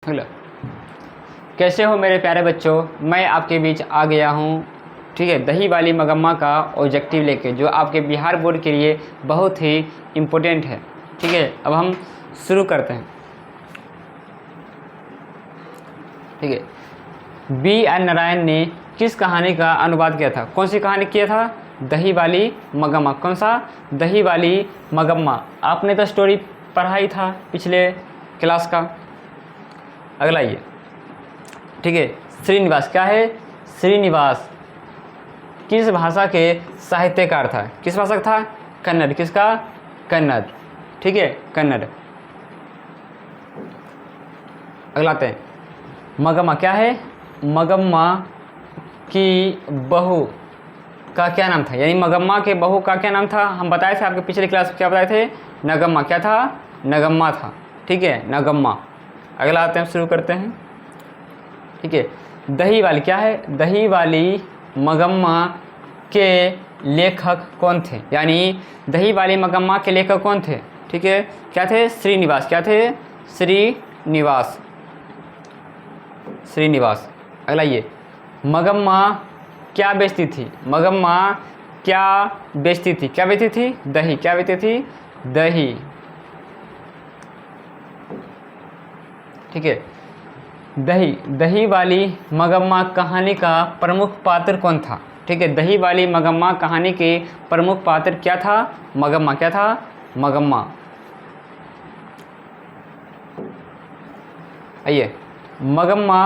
Hello, कैसे हो मेरे प्यारे बच्चों। मैं आपके बीच आ गया हूँ, ठीक है, दही वाली मगम्मा का ऑब्जेक्टिव लेके, जो आपके बिहार बोर्ड के लिए बहुत ही इम्पोर्टेंट है। ठीक है, अब हम शुरू करते हैं। ठीक है, बी एन नारायण ने किस कहानी का अनुवाद किया था? कौन सी कहानी किया था? दही वाली मगम्मा। कौन सा? दही वाली मगम्मा। आपने तो स्टोरी पढ़ा ही था पिछले क्लास का। अगला ये, ठीक है, श्रीनिवास। क्या है? श्रीनिवास किस भाषा के साहित्यकार था? किस भाषा का था? कन्नड़। किसका? कन्नड़। ठीक है, कन्नड़। अगला आते हैं, मगम्मा। क्या है? मगम्मा की बहू का क्या नाम था? यानी मगम्मा के बहू का क्या नाम था? हम बताए थे आपके पिछले क्लास में। क्या बताए थे? नगम्मा। क्या था? नगम्मा था। ठीक है, नगम्मा। अगला आते हैं, शुरू करते हैं। ठीक है, दही वाली। क्या है? दही वाली मगम्मा के लेखक कौन थे? यानी दही वाली मगम्मा के लेखक कौन थे? ठीक है, क्या थे? श्रीनिवास। क्या थे? श्रीनिवास। श्रीनिवास। अगला ये, मगम्मा क्या बेचती थी? मगम्मा क्या बेचती थी? क्या बेचती थी? दही। क्या बेचती थी? दही। ठीक है, दही वाली मगम्मा कहानी का प्रमुख पात्र कौन था? ठीक है, दही वाली मगम्मा कहानी के प्रमुख पात्र क्या था? मगम्मा। क्या था? मगम्मा। आइए, मगम्मा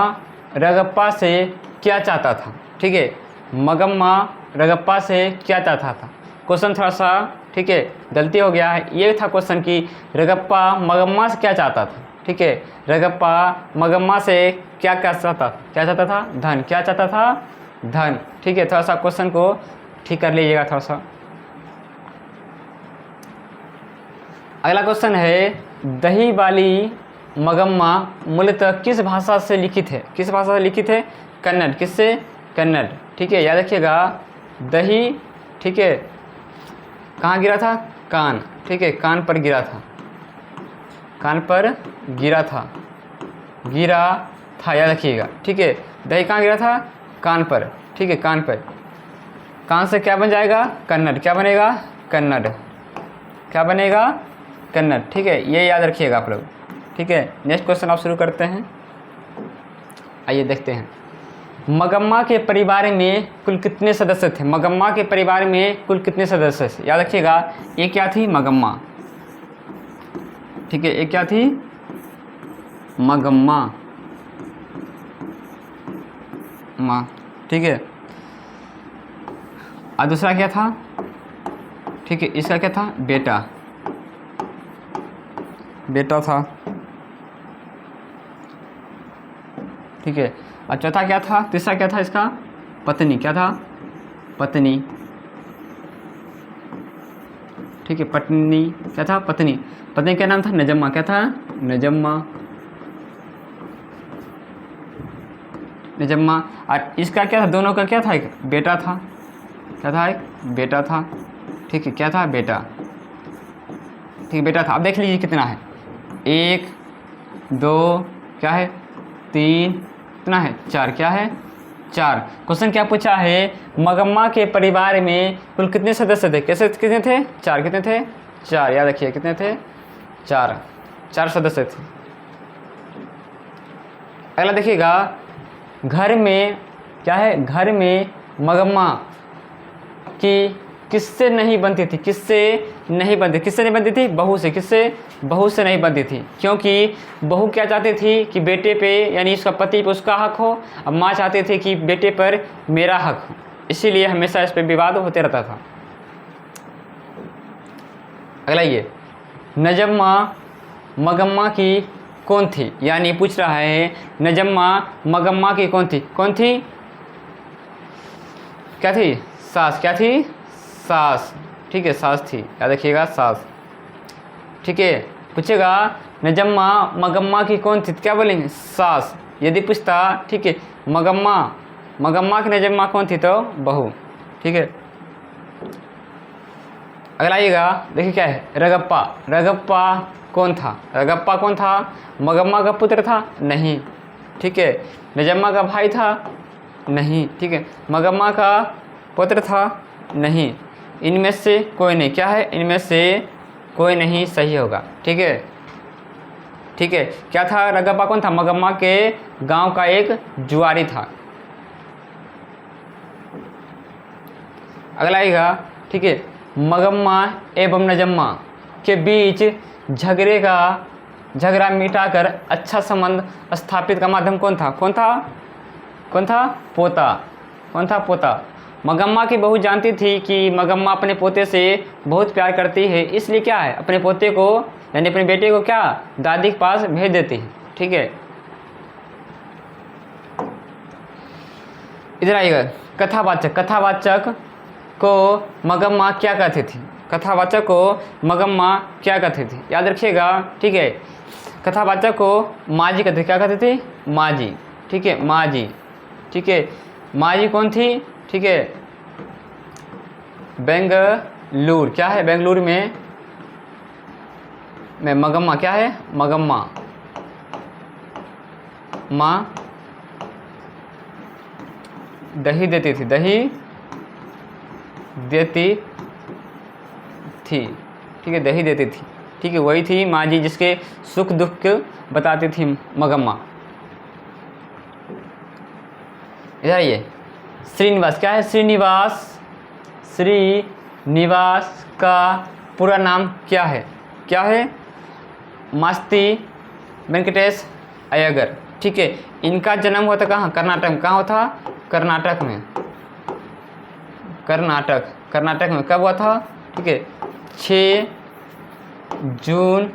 रगप्पा से क्या चाहता था? ठीक है, मगम्मा रगप्पा से क्या चाहता था? क्वेश्चन थोड़ा सा, ठीक है, गलती हो गया है। ये था क्वेश्चन कि रगप्पा मगम्मा से क्या चाहता था? ठीक है, रगप्पा मगम्मा से क्या क्या चाहता? क्या चाहता था? धन। क्या चाहता था? धन। ठीक है, थोड़ा सा क्वेश्चन को ठीक कर लीजिएगा थोड़ा सा। अगला क्वेश्चन है, दही वाली मगम्मा मूलतः किस भाषा से लिखित है? किस भाषा से लिखित है? कन्नड़। किससे? कन्नड़। ठीक है, याद रखिएगा। दही, ठीक है, कहाँ गिरा था? कान। ठीक है, कान पर गिरा था। कान पर गिरा था। गिरा था, याद रखिएगा। ठीक है, दही कहाँ गिरा था? कान पर। ठीक है, कान पर। कान से क्या बन जाएगा? कन्नड़। क्या बनेगा? कन्नड़। क्या बनेगा? कन्नड़। ठीक है, ये याद रखिएगा आप लोग। ठीक है, नेक्स्ट क्वेश्चन आप शुरू करते हैं। आइए देखते हैं, मगम्मा के परिवार में कुल कितने सदस्य थे? मगम्मा के परिवार में कुल कितने सदस्य थे? याद रखिएगा। ये क्या थी? मगम्मा। ठीक है, ये क्या थी? मगम्मा। माँ। ठीक है, और दूसरा क्या था? ठीक है, इसका क्या था? बेटा। बेटा था। ठीक है, और चौथा क्या था? तीसरा क्या था इसका? पत्नी। क्या था? पत्नी। ठीक है, पत्नी। क्या था? पत्नी। पत्नी का नाम था नजम्मा। क्या था? नजम्मा। नजम्मा। और इसका क्या था? दोनों का क्या था? एक बेटा था। क्या था? एक बेटा था। ठीक है, क्या था? बेटा। ठीक है, बेटा था। अब देख लीजिए कितना है। 1 2, क्या है? 3, कितना है? 4। क्या है? 4। क्वेश्चन क्या पूछा है? मगम्मा के परिवार में कुल कितने सदस्य थे? कैसे कितने थे? 4। कितने थे? 4। याद रखिए, कितने थे? 4। 4 सदस्य थे। अगला देखिएगा, घर में क्या है? घर में मगम्मा की किससे नहीं बनती थी? किससे नहीं बनती? किससे नहीं बनती थी? बहू से। किससे? बहू से नहीं बनती थी, क्योंकि बहू क्या चाहती थी? कि बेटे पे, यानी उसका पति पे उसका हक हो। अब माँ चाहती थी कि बेटे पर मेरा हक हो, इसीलिए हमेशा इस पर विवाद होते रहता था। अगला ये, नजम्मा मगम्मा की कौन थी? यानी पूछ रहा है, नजम्मा मगम्मा की कौन थी? कौन थी? क्या थी? सास। क्या थी? सास। ठीक है, सास थी। याद रखिएगा, सास। ठीक है, पूछेगा नजम्मा मगम्मा की कौन थी? क्या बोलेंगे? सास। यदि पूछता, ठीक है, मगम्मा की नजम्मा कौन थी? तो बहू। ठीक है, अगला आइएगा, देखिए क्या है? रगप्पा। रगप्पा कौन था? रगप्पा कौन था? मगम्मा का पुत्र था? नहीं, ठीक है। नजम्मा का भाई था? नहीं, ठीक है। मगम्मा का पुत्र था? नहीं। इनमें से कोई नहीं, क्या है? इनमें से कोई नहीं सही होगा, ठीक है, ठीक है। क्या था? रगप्पा कौन था? मगम्मा के गांव का एक जुआरी था। अगला आएगा, ठीक है, मगम्मा एवं नजम्मा के बीच झगड़ा मिटाकर अच्छा संबंध स्थापित का माध्यम कौन था? कौन था? कौन था? पोता। कौन था? पोता। मगम्मा की बहू जानती थी कि मगम्मा अपने पोते से बहुत प्यार करती है, इसलिए क्या है, अपने पोते को यानी अपने बेटे को क्या, दादी के पास भेज देती है, ठीक है। इधर आइएगा, कथावाचक। कथावाचक को मगम्मा क्या कहती थी? कथावाचक को मगम्मा क्या कहती थी? याद रखिएगा, ठीक है। कथावाचक को माँ जी कहते, क्या कहती थी? माँ जी, ठीक है, माँ जी, ठीक है। माँ जी कौन थी? ठीक है, बेंगलुरु, क्या है? बेंगलुरु में मगम्मा, क्या है? मगम्मा माँ दही देती थी, दही देती थी, ठीक है, दही देती थी, ठीक है। वही थी माँ जी जिसके सुख दुख बताती थी मगम्मा। इधर आइए, श्रीनिवास, क्या है? श्रीनिवास। श्रीनिवास का पूरा नाम क्या है? क्या है? मास्ती वेंकटेश अय्यर, ठीक है। इनका जन्म हुआ था कहाँ? कर्नाटक में। कहाँ हुआ था? कर्नाटक में। कर्नाटक में कब हुआ था? ठीक है, 6 जून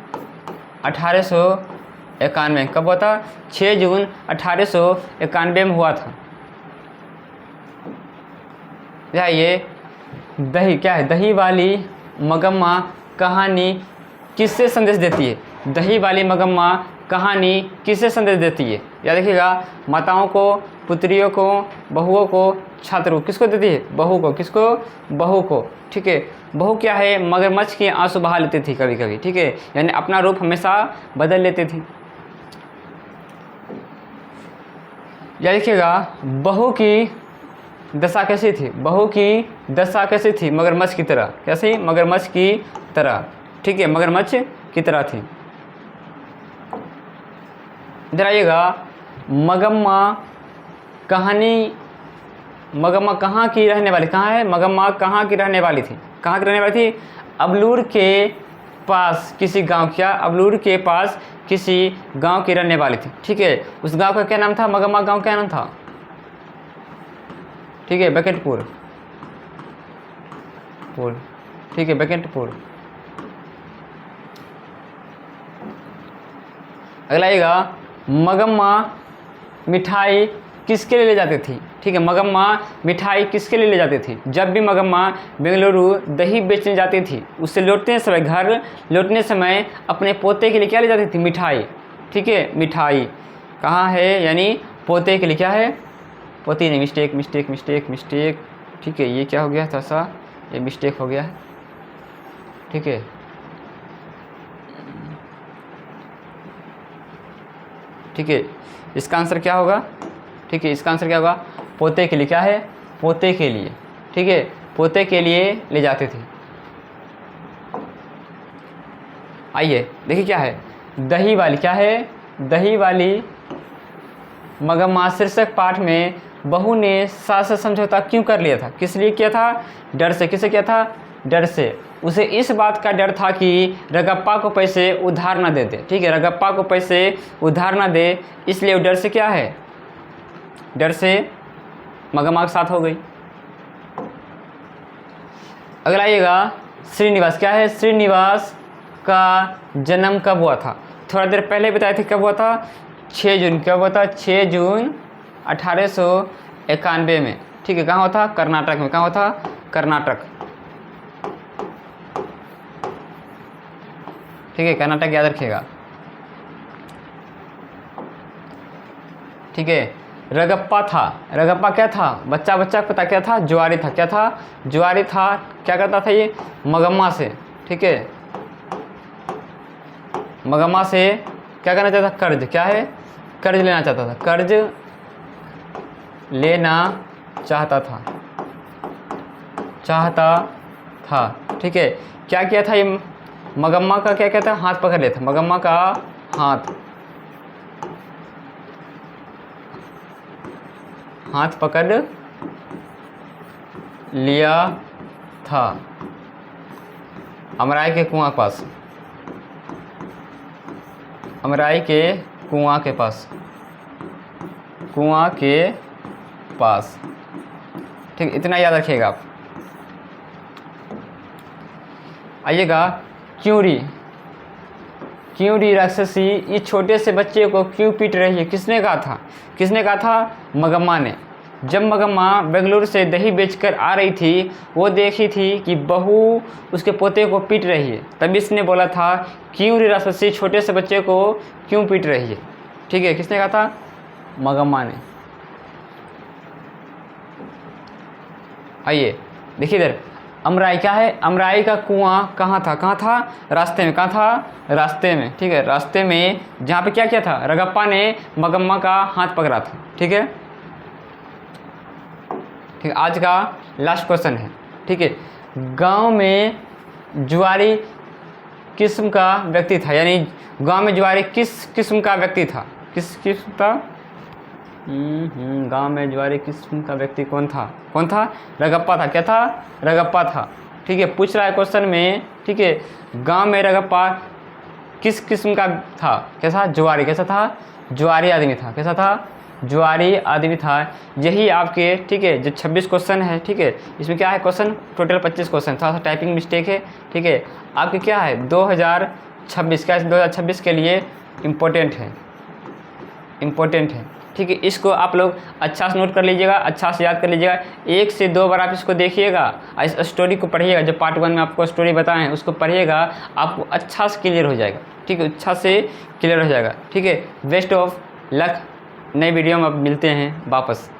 1891। कब हुआ था? 6 जून 1891 में हुआ था। ये दही, क्या है? दही वाली मगम्मा कहानी किससे संदेश देती है? दही वाली मगम्मा कहानी किससे संदेश देती है? याद रखिएगा, माताओं को, पुत्रियों को, बहुओं को, छात्र को। किसको देती है? बहू को। किसको? बहू को, ठीक है। बहू क्या है? मगरमच्छ की आंसू बहा लेती थी कभी कभी, ठीक है, यानी अपना रूप हमेशा बदल लेती थी। याद रखिएगा, बहू की दशा कैसी थी? बहू की दशा कैसी थी? मगरमच्छ की तरह। कैसी? मगरमच्छ की तरह, ठीक है, मगरमच्छ की तरह थी। इधर आइएगा, मगम्मा कहाँ की रहने वाली? कहाँ है? मगम्मा कहाँ की रहने वाली थी? कहाँ की रहने वाली थी? अबलूर के पास किसी गांव, क्या? अबलूर के पास किसी गांव की रहने वाली थी, ठीक है। उस गांव का क्या नाम था? मगम्मा गांव क्या नाम था? ठीक है, बकेटपुर, ठीक है, बकेटपुर। अगला आएगा, मगम्मा मिठाई किसके लिए ले जाती थी? ठीक है, मगम्मा मिठाई किसके लिए ले जाती थी? जब भी मगम्मा बेंगलुरु दही बेचने जाती थी, उससे घर लौटने समय अपने पोते के लिए क्या ले जाती थी? मिठाई, ठीक है, मिठाई। कहाँ है? यानी पोते के लिए क्या है? पोती नहीं, मिस्टेक, ठीक है, ये क्या हो गया? थोड़ा सा ये मिस्टेक हो गया है, ठीक है। ठीक है, इसका आंसर क्या होगा? ठीक है, इसका आंसर क्या होगा? पोते के लिए, क्या है? पोते के लिए, ठीक है, पोते के लिए ले जाते थे। आइए देखिए क्या है, दही वाली, क्या है? दही वाली मगम्मा शीर्षक पाठ में बहू ने सास से समझौता क्यों कर लिया था? किस लिए किया था? डर से। किसे किया था? डर से। उसे इस बात का डर था कि रगप्पा को पैसे उधार ना दे दे, ठीक है, रगप्पा को पैसे उधार ना दे, इसलिए वो डर से क्या है? डर से मगम्मा के साथ हो गई। अगला आइएगा, श्रीनिवास, क्या है? श्रीनिवास का जन्म कब हुआ था? थोड़ा देर पहले बताए थे कब हुआ था? 6 जून। कब हुआ था? 6 जून 1891 में, ठीक है। कहाँ हुआ था? कर्नाटक में। कहाँ हुआ था? कर्नाटक, ठीक है, कर्नाटक याद रखिएगा, ठीक है। रगप्पा था, रगप्पा क्या था? बच्चा पता क्या था? जुआरी था। क्या था? जुआरी था। क्या करता था ये? मगम्मा से, ठीक है, मगम्मा से क्या करना चाहता था? कर्ज। क्या है? कर्ज लेना चाहता था। कर्ज लेना चाहता था। ठीक है, क्या किया था? ये मगम्मा का क्या कहता है? हाथ पकड़ लिया था। मगम्मा का हाथ पकड़ लिया था अमराई के कुआं के पास। अमराई के कुआं के पास। ठीक, इतना याद रखिएगा आप। आइएगा, क्यूरी राक्षसी इस छोटे से बच्चे को क्यों पीट रही है? किसने कहा था? मगम्मा ने। जब मगम्मा बेंगलुरु से दही बेचकर आ रही थी, वो देखी थी कि बहू उसके पोते को पीट रही है, तभी इसने बोला था क्यूरी राक्षसी छोटे से बच्चे को क्यों पीट रही है? ठीक है, किसने कहा था? मगम्मा ने। आइए देखिए इधर, अमराई क्या है? अमराई का कुआं कहाँ था? रास्ते में। कहाँ था? रास्ते में। ठीक है, रास्ते में जहाँ पे क्या किया था? रगप्पा ने मगम्मा का हाथ पकड़ा था। ठीक है, ठीक, आज का लास्ट क्वेश्चन है। ठीक है, गांव में जुआरी किस्म का व्यक्ति था, यानी गांव में जुआरी किस किस्म का व्यक्ति था? किस किस्म का? गांव में जुआरी किस्म का व्यक्ति कौन था? रगप्पा था। क्या था? रगप्पा था। ठीक है, पूछ रहा है क्वेश्चन में। ठीक है, गांव में रगप्पा किस किस्म का था? कैसा? जुआरी। कैसा था? जुआरी आदमी था। कैसा था? जुआरी आदमी था। यही आपके, ठीक है, जो 26 क्वेश्चन है, ठीक है, इसमें क्या है क्वेश्चन? Total 25 question. थोड़ा सा टाइपिंग मिस्टेक है। ठीक है, आपके क्या है? 2026 क्या? 2026 के लिए इम्पोर्टेंट है। ठीक है, इसको आप लोग अच्छा से नोट कर लीजिएगा, अच्छा से याद कर लीजिएगा। 1 से 2 बार आप इसको देखिएगा, इस स्टोरी को पढ़िएगा। जो पार्ट 1 में आपको स्टोरी बताएं उसको पढ़िएगा, आपको अच्छा से क्लियर हो जाएगा। ठीक है, अच्छा से क्लियर हो जाएगा। ठीक है, बेस्ट ऑफ लक। नई वीडियो में अब मिलते हैं वापस।